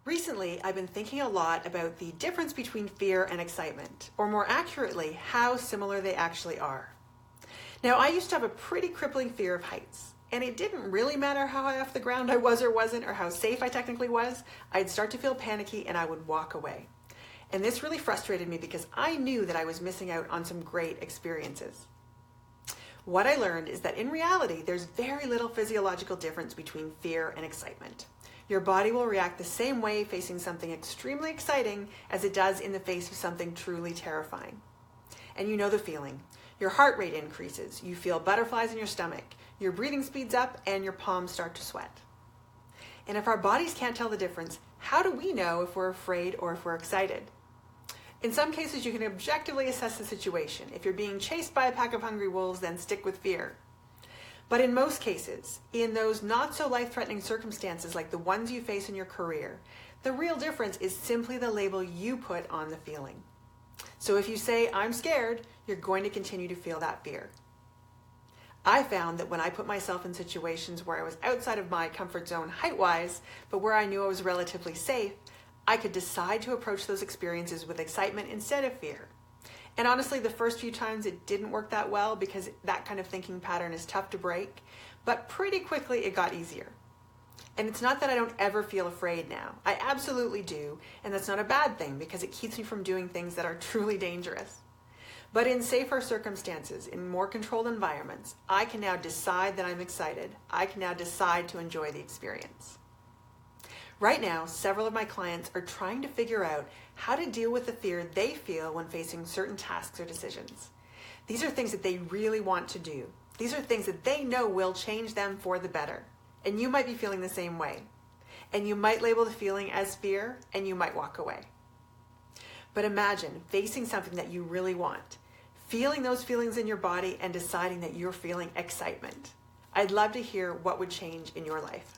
Recently, I've been thinking a lot about the difference between fear and excitement, or more accurately, how similar they actually are. Now, I used to have a pretty crippling fear of heights, and it didn't really matter how high off the ground I was or wasn't, or how safe I technically was. I'd start to feel panicky and I would walk away. And this really frustrated me because I knew that I was missing out on some great experiences. What I learned is that in reality, there's very little physiological difference between fear and excitement. Your body will react the same way facing something extremely exciting as it does in the face of something truly terrifying. And you know the feeling. Your heart rate increases, you feel butterflies in your stomach, your breathing speeds up, and your palms start to sweat. And if our bodies can't tell the difference, how do we know if we're afraid or if we're excited? In some cases, you can objectively assess the situation. If you're being chased by a pack of hungry wolves, then stick with fear. But in most cases, in those not so life-threatening circumstances like the ones you face in your career, the real difference is simply the label you put on the feeling. So if you say, "I'm scared," you're going to continue to feel that fear. I found that when I put myself in situations where I was outside of my comfort zone height-wise, but where I knew I was relatively safe, I could decide to approach those experiences with excitement instead of fear. And honestly, the first few times it didn't work that well because that kind of thinking pattern is tough to break, but pretty quickly it got easier. And it's not that I don't ever feel afraid now. I absolutely do, and that's not a bad thing because it keeps me from doing things that are truly dangerous. But in safer circumstances, in more controlled environments, I can now decide that I'm excited. I can now decide to enjoy the experience. Right now, several of my clients are trying to figure out how to deal with the fear they feel when facing certain tasks or decisions. These are things that they really want to do. These are things that they know will change them for the better. And you might be feeling the same way. And you might label the feeling as fear, and you might walk away. But imagine facing something that you really want, feeling those feelings in your body, and deciding that you're feeling excitement. I'd love to hear what would change in your life.